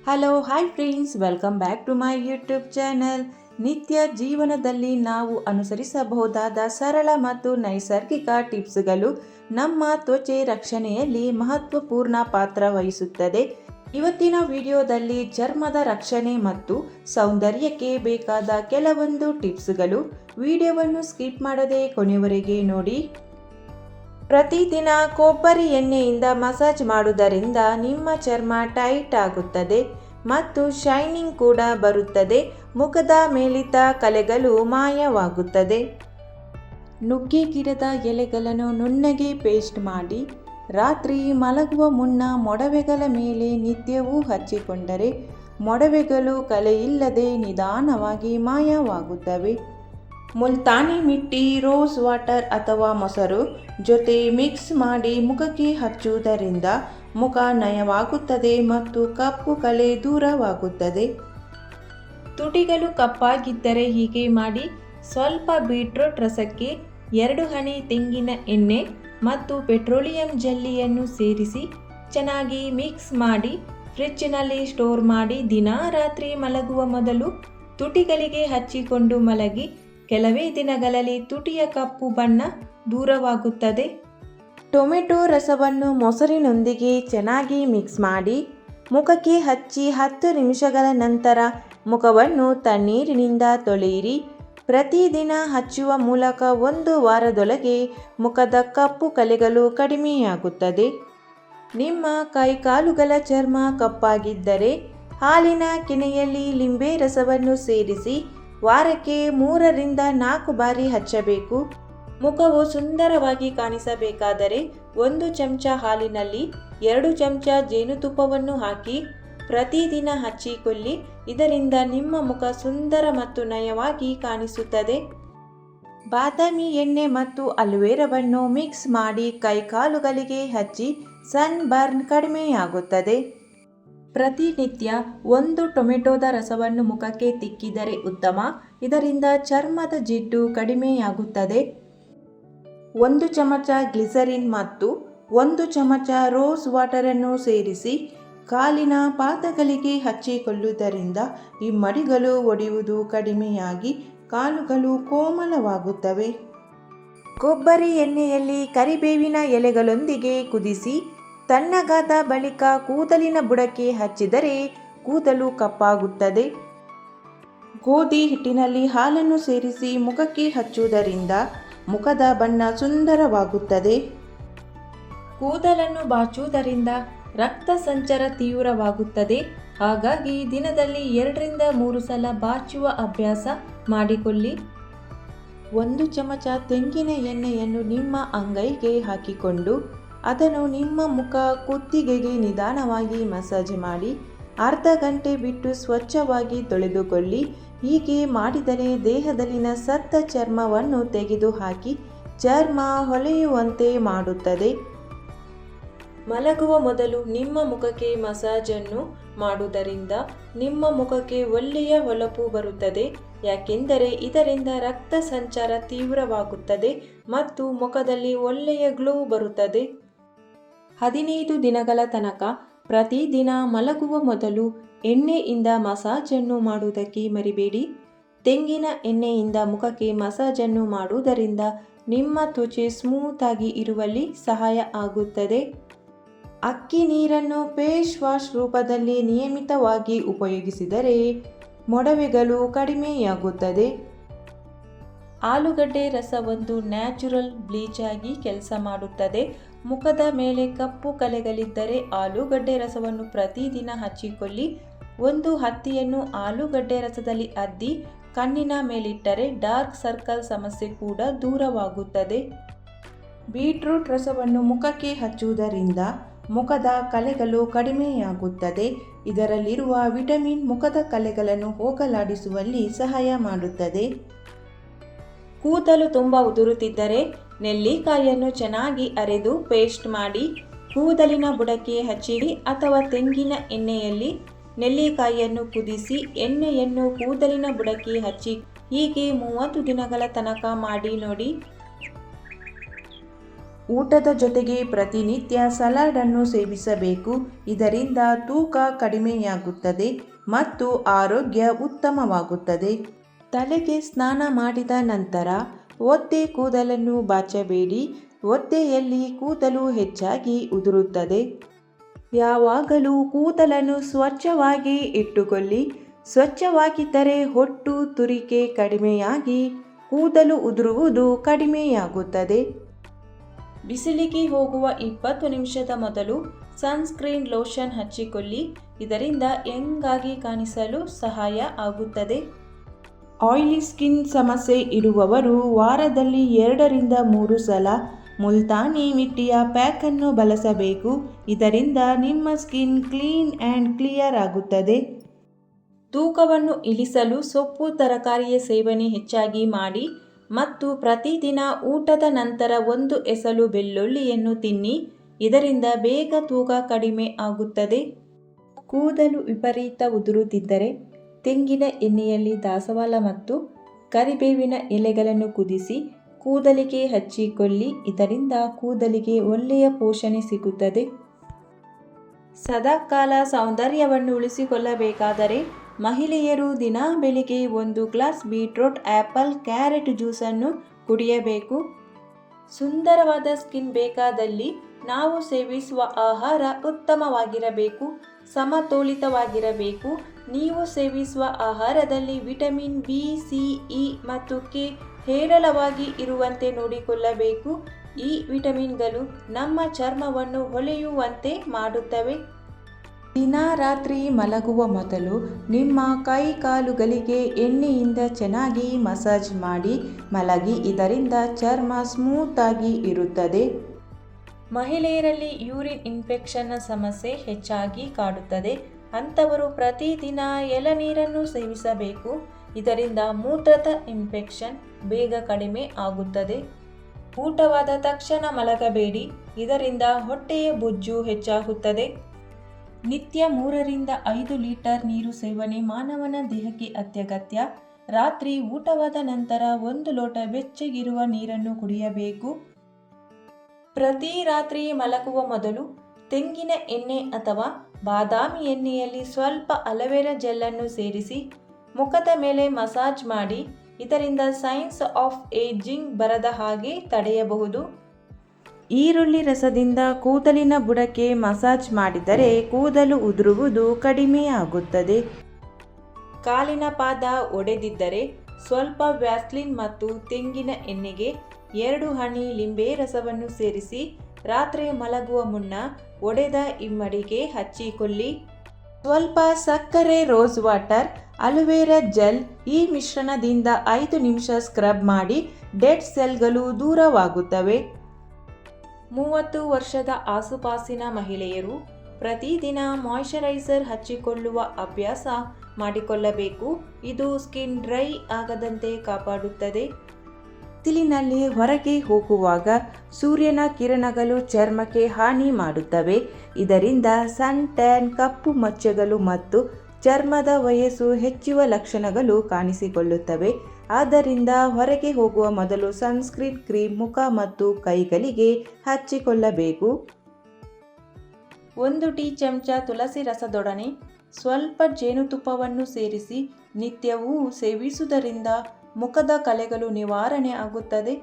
Hello hi friends, welcome back to my YouTube channel. ನಿತ್ಯ ಜೀವನದಲ್ಲಿ ನಾವು ಅನುಸರಿಸಬಹುದಾದ ಸರಳ ಮತ್ತು ನೈಸರ್ಗಿಕ ಟಿಪ್ಸ್ಗಳು ನಮ್ಮ ತ್ವಚೆ ರಕ್ಷಣೆಯಲ್ಲಿ ಮಹತ್ವಪೂರ್ಣ ಪಾತ್ರ ವಹಿಸುತ್ತದೆ. ಇವತ್ತಿನ ವಿಡಿಯೋದಲ್ಲಿ ಚರ್ಮದ ರಕ್ಷಣೆ ಮತ್ತು ಸೌಂದರ್ಯಕ್ಕೆ ಬೇಕಾದ ಕೆಲವೊಂದು ಟಿಪ್ಸ್ಗಳು. ವಿಡಿಯೋವನ್ನು ಸ್ಕಿಪ್ ಮಾಡದೆ ಕೊನೆವರೆಗೆ ನೋಡಿ. ಪ್ರತಿದಿನ ಕೊಬ್ಬರಿ ಎಣ್ಣೆಯಿಂದ ಮಸಾಜ್ ಮಾಡುವುದರಿಂದ ನಿಮ್ಮ ಚರ್ಮ ಟೈಟ್ ಆಗುತ್ತದೆ ಮತ್ತು ಶೈನಿಂಗ್ ಕೂಡ ಬರುತ್ತದೆ. ಮುಖದ ಮೇಲಿದ್ದ ಕಲೆಗಳು ಮಾಯವಾಗುತ್ತದೆ. ನುಗ್ಗೆ ಗಿಡದ ಎಲೆಗಳನ್ನು ನುಣ್ಣಗೆ ಪೇಸ್ಟ್ ಮಾಡಿ ರಾತ್ರಿ ಮಲಗುವ ಮುನ್ನ ಮೊಡವೆಗಳ ಮೇಲೆ ನಿತ್ಯವೂ ಹಚ್ಚಿಕೊಂಡರೆ ಮೊಡವೆಗಳು ಕಲೆಯಿಲ್ಲದೆ ನಿಧಾನವಾಗಿ ಮಾಯವಾಗುತ್ತವೆ. ಮುಲ್ತಾನಿ ಮಿಟ್ಟಿ, ರೋಸ್ ವಾಟರ್ ಅಥವಾ ಮೊಸರು ಜೊತೆ ಮಿಕ್ಸ್ ಮಾಡಿ ಮುಖಕ್ಕೆ ಹಚ್ಚುವುದರಿಂದ ಮುಖ ನಯವಾಗುತ್ತದೆ ಮತ್ತು ಕಪ್ಪು ಕಲೆ ದೂರವಾಗುತ್ತದೆ. ತುಟಿಗಳು ಕಪ್ಪಾಗಿದ್ದರೆ ಹೀಗೆ ಮಾಡಿ: ಸ್ವಲ್ಪ ಬೀಟ್ರೂಟ್ ರಸಕ್ಕೆ 2 ಹನಿ ತೆಂಗಿನ ಎಣ್ಣೆ ಮತ್ತು ಪೆಟ್ರೋಲಿಯಂ ಜೆಲ್ಲಿಯನ್ನು ಸೇರಿಸಿ ಚೆನ್ನಾಗಿ ಮಿಕ್ಸ್ ಮಾಡಿ ಫ್ರಿಡ್ಜ್ನಲ್ಲಿ ಸ್ಟೋರ್ ಮಾಡಿ ದಿನ ರಾತ್ರಿ ಮಲಗುವ ಮೊದಲು ತುಟಿಗಳಿಗೆ ಹಚ್ಚಿಕೊಂಡು ಮಲಗಿ. ಕೆಲವೇ ದಿನಗಳಲ್ಲಿ ತುಟಿಯ ಕಪ್ಪು ಬಣ್ಣ ದೂರವಾಗುತ್ತದೆ. ಟೊಮೆಟೊ ರಸವನ್ನು ಮೊಸರಿನೊಂದಿಗೆ ಚೆನ್ನಾಗಿ ಮಿಕ್ಸ್ ಮಾಡಿ ಮುಖಕ್ಕೆ ಹಚ್ಚಿ 10 ನಿಮಿಷಗಳ ನಂತರ ಮುಖವನ್ನು ತಣ್ಣೀರಿನಿಂದ ತೊಳೆಯಿರಿ. ಪ್ರತಿದಿನ ಹಚ್ಚುವ ಮೂಲಕ 1 ವಾರದೊಳಗೆ ಮುಖದ ಕಪ್ಪು ಕಲೆಗಳು ಕಡಿಮೆಯಾಗುತ್ತದೆ. ನಿಮ್ಮ ಕೈಕಾಲುಗಳ ಚರ್ಮ ಕಪ್ಪಾಗಿದ್ದರೆ ಹಾಲಿನ ಕೆನೆಯಲ್ಲಿ ಲಿಂಬೆ ರಸವನ್ನು ಸೇರಿಸಿ ವಾರಕ್ಕೆ 3 ರಿಂದ 4 ಬಾರಿ ಹಚ್ಚಬೇಕು. ಮುಖವು ಸುಂದರವಾಗಿ ಕಾಣಿಸಬೇಕಾದರೆ 1 ಚಮಚ ಹಾಲಿನಲ್ಲಿ 2 ಚಮಚ ಜೇನುತುಪ್ಪವನ್ನು ಹಾಕಿ ಪ್ರತಿದಿನ ಹಚ್ಚಿಕೊಳ್ಳಿ. ಇದರಿಂದ ನಿಮ್ಮ ಮುಖ ಸುಂದರ ಮತ್ತು ನಯವಾಗಿ ಕಾಣಿಸುತ್ತದೆ. ಬಾದಾಮಿ ಎಣ್ಣೆ ಮತ್ತು ಅಲೋವೆರಾವನ್ನು ಮಿಕ್ಸ್ ಮಾಡಿ ಕೈಕಾಲುಗಳಿಗೆ ಹಚ್ಚಿ ಸನ್ ಬರ್ನ್ ಕಡಿಮೆಯಾಗುತ್ತದೆ. ಪ್ರತಿನಿತ್ಯ 1 ಟೊಮೆಟೊದ ರಸವನ್ನು ಮುಖಕ್ಕೆ ತಿಕ್ಕಿದರೆ ಉತ್ತಮ. ಇದರಿಂದ ಚರ್ಮದ ಜಿಡ್ಡು ಕಡಿಮೆಯಾಗುತ್ತದೆ. 1 ಚಮಚ ಗ್ಲಿಸರಿನ್ ಮತ್ತು 1 ಚಮಚ ರೋಸ್ ವಾಟರನ್ನು ಸೇರಿಸಿ ಕಾಲಿನ ಪಾದಗಳಿಗೆ ಹಚ್ಚಿಕೊಳ್ಳುವುದರಿಂದ ಹಿಮ್ಮಡಿಗಳು ಒಡೆಯುವುದು ಕಡಿಮೆಯಾಗಿ ಕಾಲುಗಳು ಕೋಮಲವಾಗುತ್ತವೆ. ಕೊಬ್ಬರಿ ಎಣ್ಣೆಯಲ್ಲಿ ಕರಿಬೇವಿನ ಎಲೆಗಳೊಂದಿಗೆ ಕುದಿಸಿ ತಣ್ಣಗಾದ ಬಳಿಕ ಕೂದಲಿನ ಬುಡಕ್ಕೆ ಹಚ್ಚಿದರೆ ಕೂದಲು ಕಪ್ಪಾಗುತ್ತದೆ. ಗೋಧಿ ಹಿಟ್ಟಿನಲ್ಲಿ ಹಾಲನ್ನು ಸೇರಿಸಿ ಮುಖಕ್ಕೆ ಹಚ್ಚುವುದರಿಂದ ಮುಖದ ಬಣ್ಣ ಸುಂದರವಾಗುತ್ತದೆ. ಕೂದಲನ್ನು ಬಾಚುವುದರಿಂದ ರಕ್ತ ಸಂಚಾರ ತೀವ್ರವಾಗುತ್ತದೆ. ಹಾಗಾಗಿ ದಿನದಲ್ಲಿ 2 ರಿಂದ 3 ಸಲ ಬಾಚುವ ಅಭ್ಯಾಸ ಮಾಡಿಕೊಳ್ಳಿ. 1 ಚಮಚ ತೆಂಗಿನ ಎಣ್ಣೆಯನ್ನು ನಿಮ್ಮ ಅಂಗೈಗೆ ಹಾಕಿಕೊಂಡು ಅದನ್ನು ನಿಮ್ಮ ಮುಖ ಕುತ್ತಿಗೆಗೆ ನಿಧಾನವಾಗಿ ಮಸಾಜ್ ಮಾಡಿ ಅರ್ಧ ಗಂಟೆ ಬಿಟ್ಟು ಸ್ವಚ್ಛವಾಗಿ ತೊಳೆದುಕೊಳ್ಳಿ. ಹೀಗೆ ಮಾಡಿದರೆ ದೇಹದಲ್ಲಿನ ಸತ್ತ ಚರ್ಮವನ್ನು ತೆಗೆದುಹಾಕಿ ಚರ್ಮ ಹೊಳೆಯುವಂತೆ ಮಾಡುತ್ತದೆ. ಮಲಗುವ ಮೊದಲು ನಿಮ್ಮ ಮುಖಕ್ಕೆ ಮಸಾಜನ್ನು ಮಾಡುವುದರಿಂದ ನಿಮ್ಮ ಮುಖಕ್ಕೆ ಒಳ್ಳೆಯ ಹೊಳಪು ಬರುತ್ತದೆ. ಯಾಕೆಂದರೆ ಇದರಿಂದ ರಕ್ತ ಸಂಚಾರ ತೀವ್ರವಾಗುತ್ತದೆ ಮತ್ತು ಮುಖದಲ್ಲಿ ಒಳ್ಳೆಯ ಗ್ಲೋ ಬರುತ್ತದೆ. 15 ದಿನಗಳ ತನಕ ಪ್ರತಿದಿನ ಮಲಗುವ ಮೊದಲು ಎಣ್ಣೆಯಿಂದ ಮಸಾಜನ್ನು ಮಾಡುವುದಕ್ಕೆ ಮರಿಬೇಡಿ. ತೆಂಗಿನ ಎಣ್ಣೆಯಿಂದ ಮುಖಕ್ಕೆ ಮಸಾಜನ್ನು ಮಾಡುವುದರಿಂದ ನಿಮ್ಮ ತ್ವಚೆ ಸ್ಮೂತ್ ಆಗಿ ಇರುವಲ್ಲಿ ಸಹಾಯ ಆಗುತ್ತದೆ. ಅಕ್ಕಿ ನೀರನ್ನು ಫೇಸ್ ವಾಶ್ ರೂಪದಲ್ಲಿ ನಿಯಮಿತವಾಗಿ ಉಪಯೋಗಿಸಿದರೆ ಮೊಡವೆಗಳು ಕಡಿಮೆಯಾಗುತ್ತದೆ. ಆಲೂಗಡ್ಡೆ ರಸ ಒಂದು ನ್ಯಾಚುರಲ್ ಬ್ಲೀಚ್ ಆಗಿ ಕೆಲಸ ಮಾಡುತ್ತದೆ. ಮುಖದ ಮೇಲೆ ಕಪ್ಪು ಕಲೆಗಳಿದ್ದರೆ ಆಲೂಗಡ್ಡೆ ರಸವನ್ನು ಪ್ರತಿದಿನ ಹಚ್ಚಿಕೊಳ್ಳಿ. ಒಂದು ಹತ್ತಿಯನ್ನು ಆಲೂಗಡ್ಡೆ ರಸದಲ್ಲಿ ಅದ್ದಿ ಕಣ್ಣಿನ ಮೇಲಿಟ್ಟರೆ ಡಾರ್ಕ್ ಸರ್ಕಲ್ ಸಮಸ್ಯೆ ಕೂಡ ದೂರವಾಗುತ್ತದೆ. ಬೀಟ್ರೂಟ್ ರಸವನ್ನು ಮುಖಕ್ಕೆ ಹಚ್ಚುವುದರಿಂದ ಮುಖದ ಕಲೆಗಳು ಕಡಿಮೆಯಾಗುತ್ತದೆ. ಇದರಲ್ಲಿರುವ ವಿಟಮಿನ್ ಮುಖದ ಕಲೆಗಳನ್ನು ಹೋಗಲಾಡಿಸುವಲ್ಲಿ ಸಹಾಯ ಮಾಡುತ್ತದೆ. ಕೂದಲು ತುಂಬ ಉದುರುತ್ತಿದ್ದರೆ ನೆಲ್ಲಿಕಾಯಿಯನ್ನು ಚೆನ್ನಾಗಿ ಅರೆದು ಪೇಸ್ಟ್ ಮಾಡಿ ಕೂದಲಿನ ಬುಡಕ್ಕೆ ಹಚ್ಚಿಡಿ ಅಥವಾ ತೆಂಗಿನ ಎಣ್ಣೆಯಲ್ಲಿ ನೆಲ್ಲಿಕಾಯಿಯನ್ನು ಕುದಿಸಿ ಎಣ್ಣೆಯನ್ನು ಕೂದಲಿನ ಬುಡಕ್ಕೆ ಹಚ್ಚಿ. ಹೀಗೆ 30 ದಿನಗಳ ತನಕ ಮಾಡಿ ನೋಡಿ. ಊಟದ ಜೊತೆಗೆ ಪ್ರತಿನಿತ್ಯ ಸಲಾಡ್ ಅನ್ನು ಸೇವಿಸಬೇಕು. ಇದರಿಂದ ತೂಕ ಕಡಿಮೆಯಾಗುತ್ತದೆ ಮತ್ತು ಆರೋಗ್ಯ ಉತ್ತಮವಾಗುತ್ತದೆ. ತಲೆಗೆ ಸ್ನಾನ ಮಾಡಿದ ನಂತರ ಒದ್ದೆ ಕೂದಲನ್ನು ಬಾಚಬೇಡಿ. ಒದ್ದೆಯಲ್ಲಿ ಕೂದಲು ಹೆಚ್ಚಾಗಿ ಉದುರುತ್ತದೆ. ಯಾವಾಗಲೂ ಕೂದಲನ್ನು ಸ್ವಚ್ಛವಾಗಿ ಇಟ್ಟುಕೊಳ್ಳಿ. ಸ್ವಚ್ಛವಾಗಿದ್ದರೆ ಹೊಟ್ಟು ತುರಿಕೆ ಕಡಿಮೆಯಾಗಿ ಕೂದಲು ಉದುರುವುದು ಕಡಿಮೆಯಾಗುತ್ತದೆ. ಬಿಸಿಲಿಗೆ ಹೋಗುವ 20 ನಿಮಿಷದ ಮೊದಲು ಸನ್ಸ್ಕ್ರೀನ್ ಲೋಷನ್ ಹಚ್ಚಿಕೊಳ್ಳಿ. ಇದರಿಂದ ಯಂಗ್ ಆಗಿ ಕಾಣಿಸಲು ಸಹಾಯ ಆಗುತ್ತದೆ. ಆಯಿಲಿ ಸ್ಕಿನ್ ಸಮಸ್ಯೆ ಇರುವವರು ವಾರದಲ್ಲಿ 2 ರಿಂದ 3 ಸಲ ಮುಲ್ತಾನಿ ಮಿಟ್ಟಿಯ ಪ್ಯಾಕನ್ನು ಬಳಸಬೇಕು. ಇದರಿಂದ ನಿಮ್ಮ ಸ್ಕಿನ್ ಕ್ಲೀನ್ ಆ್ಯಂಡ್ ಕ್ಲಿಯರ್ ಆಗುತ್ತದೆ. ತೂಕವನ್ನು ಇಳಿಸಲು ಸೊಪ್ಪು ತರಕಾರಿಯ ಸೇವನೆ ಹೆಚ್ಚಾಗಿ ಮಾಡಿ ಮತ್ತು ಪ್ರತಿದಿನ ಊಟದ ನಂತರ 1 ಎಸಳು ಬೆಳ್ಳುಳ್ಳಿಯನ್ನು ತಿನ್ನಿ. ಇದರಿಂದ ಬೇಗ ತೂಕ ಕಡಿಮೆ ಆಗುತ್ತದೆ. ಕೂದಲು ವಿಪರೀತ ಉದುರುತ್ತಿದ್ದರೆ ತೆಂಗಿನ ಎಣ್ಣೆಯಲ್ಲಿ ದಾಸವಾಳ ಮತ್ತು ಕರಿಬೇವಿನ ಎಲೆಗಳನ್ನು ಕುದಿಸಿ ಕೂದಲಿಗೆ ಹಚ್ಚಿಕೊಳ್ಳಿ. ಇದರಿಂದ ಕೂದಲಿಗೆ ಒಳ್ಳೆಯ ಪೋಷಣೆ ಸಿಗುತ್ತದೆ. ಸದಾಕಾಲ ಸೌಂದರ್ಯವನ್ನು ಉಳಿಸಿಕೊಳ್ಳಬೇಕಾದರೆ ಮಹಿಳೆಯರು ದಿನ ಬೆಳಿಗ್ಗೆ 1 ಗ್ಲಾಸ್ ಬೀಟ್ರೂಟ್, ಆ್ಯಪಲ್, ಕ್ಯಾರೆಟ್ ಜ್ಯೂಸನ್ನು ಕುಡಿಯಬೇಕು. ಸುಂದರವಾದ ಸ್ಕಿನ್ ಬೇಕಾದಲ್ಲಿ ನಾವು ಸೇವಿಸುವ ಆಹಾರ ಉತ್ತಮವಾಗಿರಬೇಕು, ಸಮತೋಲಿತವಾಗಿರಬೇಕು. ನೀವು ಸೇವಿಸುವ ಆಹಾರದಲ್ಲಿ ವಿಟಮಿನ್ ಬಿ, ಸಿ, ಇ ಮತ್ತು ಕೆ ಹೇರಳವಾಗಿ ಇರುವಂತೆ ನೋಡಿಕೊಳ್ಳಬೇಕು. ಈ ವಿಟಮಿನ್ಗಳು ನಮ್ಮ ಚರ್ಮವನ್ನು ಹೊಳೆಯುವಂತೆ ಮಾಡುತ್ತವೆ. ದಿನ ರಾತ್ರಿ ಮಲಗುವ ಮೊದಲು ನಿಮ್ಮ ಕೈ ಕಾಲುಗಳಿಗೆ ಎಣ್ಣೆಯಿಂದ ಚೆನ್ನಾಗಿ ಮಸಾಜ್ ಮಾಡಿ ಮಲಗಿ. ಇದರಿಂದ ಚರ್ಮ ಸ್ಮೂತ್ ಆಗಿ ಇರುತ್ತದೆ. ಮಹಿಳೆಯರಲ್ಲಿ ಯೂರಿನ್ ಇನ್ಫೆಕ್ಷನ್ನ ಸಮಸ್ಯೆ ಹೆಚ್ಚಾಗಿ ಕಾಡುತ್ತದೆ. ಅಂಥವರು ಪ್ರತಿದಿನ ಎಳನೀರನ್ನು ಸೇವಿಸಬೇಕು. ಇದರಿಂದ ಮೂತ್ರದ ಇನ್ಫೆಕ್ಷನ್ ಬೇಗ ಕಡಿಮೆ ಆಗುತ್ತದೆ. ಊಟವಾದ ತಕ್ಷಣ ಮಲಗಬೇಡಿ. ಇದರಿಂದ ಹೊಟ್ಟೆಯ ಬೊಜ್ಜು ಹೆಚ್ಚಾಗುತ್ತದೆ. ನಿತ್ಯ 3 ರಿಂದ 5 ಲೀಟರ್ ನೀರು ಸೇವನೆ ಮಾನವನ ದೇಹಕ್ಕೆ ಅತ್ಯಗತ್ಯ. ರಾತ್ರಿ ಊಟವಾದ ನಂತರ 1 ಲೋಟ ಬೆಚ್ಚಗಿರುವ ನೀರನ್ನು ಕುಡಿಯಬೇಕು. ಪ್ರತಿ ರಾತ್ರಿ ಮಲಗುವ ಮೊದಲು ತೆಂಗಿನ ಎಣ್ಣೆ ಅಥವಾ ಬಾದಾಮಿ ಎಣ್ಣೆಯಲ್ಲಿ ಸ್ವಲ್ಪ ಅಲೋವೆರಾ ಜೆಲ್ಲನ್ನು ಸೇರಿಸಿ ಮುಖದ ಮೇಲೆ ಮಸಾಜ್ ಮಾಡಿ. ಇದರಿಂದ ಸೈನ್ಸ್ ಆಫ್ ಏಜಿಂಗ್ ಬರದ ಹಾಗೆ ತಡೆಯಬಹುದು. ಈರುಳ್ಳಿ ರಸದಿಂದ ಕೂದಲಿನ ಬುಡಕ್ಕೆ ಮಸಾಜ್ ಮಾಡಿದರೆ ಕೂದಲು ಉದುರುವುದು ಕಡಿಮೆಯಾಗುತ್ತದೆ. ಕಾಲಿನ ಪಾದ ಒಡೆದಿದ್ದರೆ ಸ್ವಲ್ಪ ವ್ಯಾಸ್ಲಿನ್ ಮತ್ತು ತೆಂಗಿನ ಎಣ್ಣೆಗೆ 2 ಹನಿ ಲಿಂಬೆ ರಸವನ್ನು ಸೇರಿಸಿ ರಾತ್ರಿ ಮಲಗುವ ಮುನ್ನ ಒಡೆದ ಇಮ್ಮಡಿಗೆ ಹಚ್ಚಿಕೊಳ್ಳಿ. ಸ್ವಲ್ಪ ಸಕ್ಕರೆ, ರೋಸ್ ವಾಟರ್, ಅಲೋವೆರಾ ಜೆಲ್ ಈ ಮಿಶ್ರಣದಿಂದ 5 ನಿಮಿಷ ಸ್ಕ್ರಬ್ ಮಾಡಿ ಡೆಡ್ ಸೆಲ್ಗಳು ದೂರವಾಗುತ್ತವೆ. 30 ವರ್ಷದ ಆಸುಪಾಸಿನ ಮಹಿಳೆಯರು ಪ್ರತಿದಿನ ಮಾಯಿಶ್ಚರೈಸರ್ ಹಚ್ಚಿಕೊಳ್ಳುವ ಅಭ್ಯಾಸ ಮಾಡಿಕೊಳ್ಳಬೇಕು. ಇದು ಸ್ಕಿನ್ ಡ್ರೈ ಆಗದಂತೆ ಕಾಪಾಡುತ್ತದೆ. ಬಿಸಿಲಿನಲ್ಲಿ ಹೊರಗೆ ಹೋಗುವಾಗ ಸೂರ್ಯನ ಕಿರಣಗಳು ಚರ್ಮಕ್ಕೆ ಹಾನಿ ಮಾಡುತ್ತವೆ. ಇದರಿಂದ ಸನ್ ಟ್ಯಾನ್, ಕಪ್ಪು ಮಚ್ಚೆಗಳು ಮತ್ತು ಚರ್ಮದ ವಯಸ್ಸು ಹೆಚ್ಚುವ ಲಕ್ಷಣಗಳು ಕಾಣಿಸಿಕೊಳ್ಳುತ್ತವೆ. ಆದ್ದರಿಂದ ಹೊರಗೆ ಹೋಗುವ ಮೊದಲು ಸನ್ಸ್ಕ್ರೀನ್ ಕ್ರೀಮ್ ಮುಖ ಮತ್ತು ಕೈಗಳಿಗೆ ಹಚ್ಚಿಕೊಳ್ಳಬೇಕು. 1 ಟೀ ಚಮಚ ತುಳಸಿ ರಸದೊಡನೆ ಸ್ವಲ್ಪ ಜೇನುತುಪ್ಪವನ್ನು ಸೇರಿಸಿ ನಿತ್ಯವೂ ಸೇವಿಸುವುದರಿಂದ ಮುಖದ ಕಲೆಗಳು ನಿವಾರಣೆ ಆಗುತ್ತದೆ.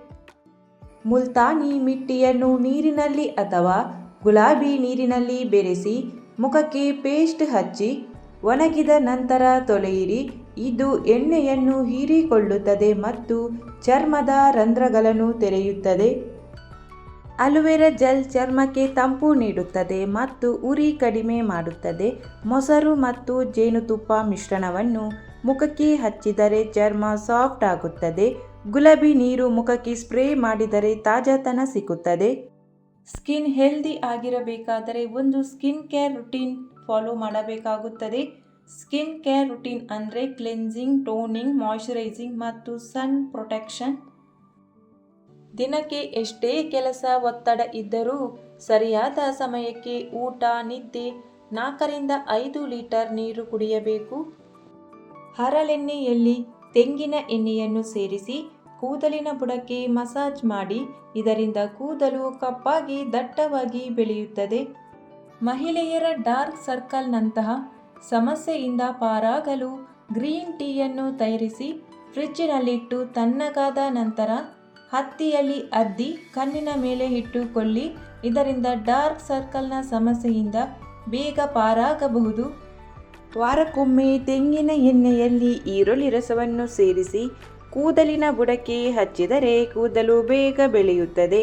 ಮುಲ್ತಾನಿ ಮಿಟ್ಟಿಯನ್ನು ನೀರಿನಲ್ಲಿ ಅಥವಾ ಗುಲಾಬಿ ನೀರಿನಲ್ಲಿ ಬೆರೆಸಿ ಮುಖಕ್ಕೆ ಪೇಸ್ಟ್ ಹಚ್ಚಿ ಒಣಗಿದ ನಂತರ ತೊಳೆಯಿರಿ. ಇದು ಎಣ್ಣೆಯನ್ನು ಹೀರಿಕೊಳ್ಳುತ್ತದೆ ಮತ್ತು ಚರ್ಮದ ರಂಧ್ರಗಳನ್ನು ತೆರೆಯುತ್ತದೆ. ಅಲೋವೆರಾ ಜೆಲ್ ಚರ್ಮಕ್ಕೆ ತಂಪು ನೀಡುತ್ತದೆ ಮತ್ತು ಉರಿ ಕಡಿಮೆ ಮಾಡುತ್ತದೆ. ಮೊಸರು ಮತ್ತು ಜೇನುತುಪ್ಪ ಮಿಶ್ರಣವನ್ನು ಮುಖಕ್ಕೆ ಹಚ್ಚಿದರೆ ಚರ್ಮ ಸಾಫ್ಟ್ ಆಗುತ್ತದೆ. ಗುಲಾಬಿ ನೀರು ಮುಖಕ್ಕೆ ಸ್ಪ್ರೇ ಮಾಡಿದರೆ ತಾಜಾತನ ಸಿಗುತ್ತದೆ. ಸ್ಕಿನ್ ಹೆಲ್ದಿ ಆಗಿರಬೇಕಾದರೆ ಒಂದು ಸ್ಕಿನ್ ಕೇರ್ ರುಟೀನ್ ಫಾಲೋ ಮಾಡಬೇಕಾಗುತ್ತದೆ. ಸ್ಕಿನ್ ಕೇರ್ ರುಟೀನ್ ಅಂದರೆ ಕ್ಲೆನ್ಸಿಂಗ್, ಟೋನಿಂಗ್, ಮಾಯಿಶ್ಚರೈಸಿಂಗ್ ಮತ್ತು ಸನ್ ಪ್ರೊಟೆಕ್ಷನ್. ದಿನಕ್ಕೆ ಎಷ್ಟೇ ಕೆಲಸ, ಒತ್ತಡ ಇದ್ದರೂ ಸರಿಯಾದ ಸಮಯಕ್ಕೆ ಊಟ, ನಿದ್ದೆ, 4 ರಿಂದ 5 ಲೀಟರ್ ನೀರು ಕುಡಿಯಬೇಕು. ಹರಳೆಣ್ಣೆಯಲ್ಲಿ ತೆಂಗಿನ ಎಣ್ಣೆಯನ್ನು ಸೇರಿಸಿ ಕೂದಲಿನ ಬುಡಕ್ಕೆ ಮಸಾಜ್ ಮಾಡಿ. ಇದರಿಂದ ಕೂದಲು ಕಪ್ಪಾಗಿ ದಟ್ಟವಾಗಿ ಬೆಳೆಯುತ್ತದೆ. ಮಹಿಳೆಯರ ಡಾರ್ಕ್ ಸರ್ಕಲ್ನಂತಹ ಸಮಸ್ಯೆಯಿಂದ ಪಾರಾಗಲು ಗ್ರೀನ್ ಟೀಯನ್ನು ತಯಾರಿಸಿ ಫ್ರಿಜ್ಜಿನಲ್ಲಿಟ್ಟು ತಣ್ಣಗಾದ ನಂತರ ಹತ್ತಿಯಲ್ಲಿ ಅದ್ದಿ ಕಣ್ಣಿನ ಮೇಲೆ ಇಟ್ಟುಕೊಳ್ಳಿ. ಇದರಿಂದ ಡಾರ್ಕ್ ಸರ್ಕಲ್ನ ಸಮಸ್ಯೆಯಿಂದ ಬೇಗ ಪಾರಾಗಬಹುದು. ವಾರಕ್ಕೊಮ್ಮೆ ತೆಂಗಿನ ಎಣ್ಣೆಯಲ್ಲಿ ಈರುಳ್ಳಿ ರಸವನ್ನು ಸೇರಿಸಿ ಕೂದಲಿನ ಬುಡಕ್ಕೆ ಹಚ್ಚಿದರೆ ಕೂದಲು ಬೇಗ ಬೆಳೆಯುತ್ತದೆ.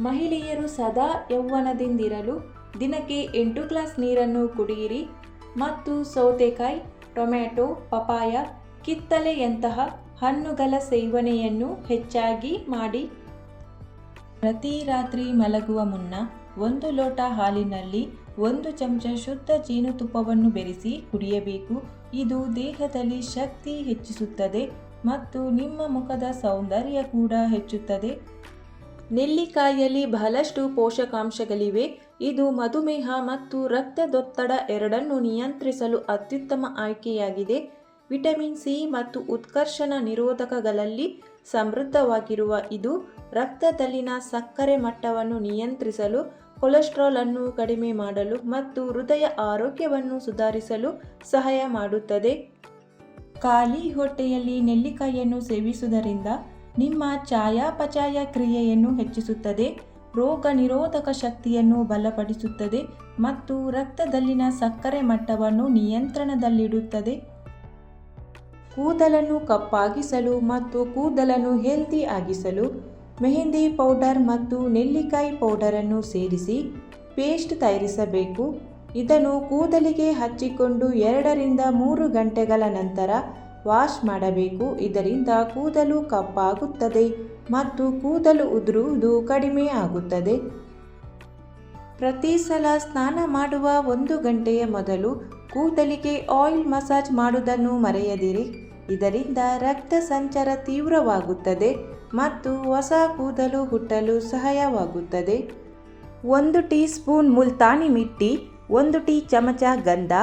ಮಹಿಳೆಯರು ಸದಾ ಯೌವನದಿಂದಿರಲು ದಿನಕ್ಕೆ 8 ಗ್ಲಾಸ್ ನೀರನ್ನು ಕುಡಿಯಿರಿ ಮತ್ತು ಸೌತೆಕಾಯಿ, ಟೊಮೆಟೊ, ಪಪಾಯ, ಕಿತ್ತಳೆಯಂತಹ ಹಣ್ಣುಗಳ ಸೇವನೆಯನ್ನು ಹೆಚ್ಚಾಗಿ ಮಾಡಿ. ಪ್ರತಿ ರಾತ್ರಿ ಮಲಗುವ ಮುನ್ನ 1 ಲೋಟ ಹಾಲಿನಲ್ಲಿ 1 ಚಮಚ ಶುದ್ಧ ಜೇನುತುಪ್ಪವನ್ನು ಬೆರೆಸಿ ಕುಡಿಯಬೇಕು. ಇದು ದೇಹದಲ್ಲಿ ಶಕ್ತಿ ಹೆಚ್ಚಿಸುತ್ತದೆ ಮತ್ತು ನಿಮ್ಮ ಮುಖದ ಸೌಂದರ್ಯ ಕೂಡ ಹೆಚ್ಚುತ್ತದೆ. ನೆಲ್ಲಿಕಾಯಿಯಲ್ಲಿ ಬಹಳಷ್ಟು ಪೋಷಕಾಂಶಗಳಿವೆ. ಇದು ಮಧುಮೇಹ ಮತ್ತು ರಕ್ತದೊತ್ತಡ ಎರಡನ್ನೂ ನಿಯಂತ್ರಿಸಲು ಅತ್ಯುತ್ತಮ ಆಯ್ಕೆಯಾಗಿದೆ. ವಿಟಮಿನ್ ಸಿ ಮತ್ತು ಉತ್ಕರ್ಷಣ ನಿರೋಧಕಗಳಲ್ಲಿ ಸಮೃದ್ಧವಾಗಿರುವ ಇದು ರಕ್ತದಲ್ಲಿನ ಸಕ್ಕರೆ ಮಟ್ಟವನ್ನು ನಿಯಂತ್ರಿಸಲು, ಕೊಲೆಸ್ಟ್ರಾಲ್ ಅನ್ನು ಕಡಿಮೆ ಮಾಡಲು ಮತ್ತು ಹೃದಯ ಆರೋಗ್ಯವನ್ನು ಸುಧಾರಿಸಲು ಸಹಾಯ ಮಾಡುತ್ತದೆ. ಖಾಲಿ ಹೊಟ್ಟೆಯಲ್ಲಿ ನೆಲ್ಲಿಕಾಯಿಯನ್ನು ಸೇವಿಸುವುದರಿಂದ ನಿಮ್ಮ ಚಯಾಪಚಯ ಕ್ರಿಯೆಯನ್ನು ಹೆಚ್ಚಿಸುತ್ತದೆ, ರೋಗ ನಿರೋಧಕ ಶಕ್ತಿಯನ್ನು ಬಲಪಡಿಸುತ್ತದೆ ಮತ್ತು ರಕ್ತದಲ್ಲಿನ ಸಕ್ಕರೆ ಮಟ್ಟವನ್ನು ನಿಯಂತ್ರಣದಲ್ಲಿಡುತ್ತದೆ. ಕೂದಲನ್ನು ಕಪ್ಪಾಗಿಸಲು ಮತ್ತು ಕೂದಲನ್ನು ಹೆಲ್ದಿ ಆಗಿಸಲು ಮೆಹಂದಿ ಪೌಡರ್ ಮತ್ತು ನೆಲ್ಲಿಕಾಯಿ ಪೌಡರನ್ನು ಸೇರಿಸಿ ಪೇಸ್ಟ್ ತಯಾರಿಸಬೇಕು. ಇದನ್ನು ಕೂದಲಿಗೆ ಹಚ್ಚಿಕೊಂಡು 2 ರಿಂದ 3 ಗಂಟೆಗಳ ನಂತರ ವಾಶ್ ಮಾಡಬೇಕು. ಇದರಿಂದ ಕೂದಲು ಕಪ್ಪಾಗುತ್ತದೆ ಮತ್ತು ಕೂದಲು ಉದುರುವುದು ಕಡಿಮೆ ಆಗುತ್ತದೆ. ಪ್ರತಿ ಸಲ ಸ್ನಾನ ಮಾಡುವ 1 ಗಂಟೆಯ ಮೊದಲು ಕೂದಲಿಗೆ ಆಯಿಲ್ ಮಸಾಜ್ ಮಾಡುವುದನ್ನು ಮರೆಯದಿರಿ. ಇದರಿಂದ ರಕ್ತ ಸಂಚಾರ ತೀವ್ರವಾಗುತ್ತದೆ ಮತ್ತು ಹೊಸ ಕೂದಲು ಹುಟ್ಟಲು ಸಹಾಯವಾಗುತ್ತದೆ. 1 ಟೀ ಸ್ಪೂನ್ ಮುಲ್ತಾನಿ ಮಿಟ್ಟಿ, 1 ಟೀ ಚಮಚ ಗಂಧ,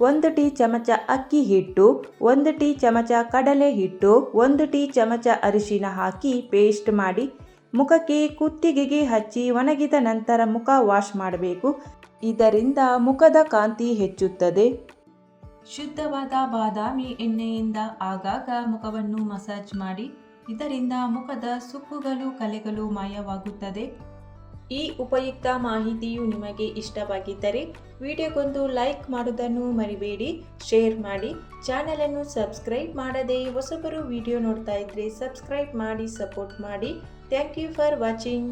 1 ಟೀ ಚಮಚ ಅಕ್ಕಿ ಹಿಟ್ಟು, 1 ಟೀ ಚಮಚ ಕಡಲೆ ಹಿಟ್ಟು, 1 ಟೀ ಚಮಚ ಅರಿಶಿನ ಹಾಕಿ ಪೇಸ್ಟ್ ಮಾಡಿ ಮುಖಕ್ಕೆ ಕುತ್ತಿಗೆಗೆ ಹಚ್ಚಿ ಒಣಗಿದ ನಂತರ ಮುಖ ವಾಶ್ ಮಾಡಬೇಕು. ಇದರಿಂದ ಮುಖದ ಕಾಂತಿ ಹೆಚ್ಚುತ್ತದೆ. ಶುದ್ಧವಾದ ಬಾದಾಮಿ ಎಣ್ಣೆಯಿಂದ ಆಗಾಗ ಮುಖವನ್ನು ಮಸಾಜ್ ಮಾಡಿ. ಇದರಿಂದ ಮುಖದ ಸುಕ್ಕುಗಳು, ಕಲೆಗಳು ಮಾಯವಾಗುತ್ತದೆ. ಈ ಉಪಯುಕ್ತ ಮಾಹಿತಿಯು ನಿಮಗೆ ಇಷ್ಟವಾಗಿದ್ದರೆ ವಿಡಿಯೋಗೊಂದು ಲೈಕ್ ಮಾಡುವುದನ್ನು ಮರಿಬೇಡಿ. ಶೇರ್ ಮಾಡಿ. ಚಾನಲನ್ನು ಸಬ್ಸ್ಕ್ರೈಬ್ ಮಾಡದೆ ಹೊಸಬರು ವಿಡಿಯೋ ನೋಡ್ತಾ ಇದ್ದರೆ ಸಬ್ಸ್ಕ್ರೈಬ್ ಮಾಡಿ, ಸಪೋರ್ಟ್ ಮಾಡಿ. Thank you for watching.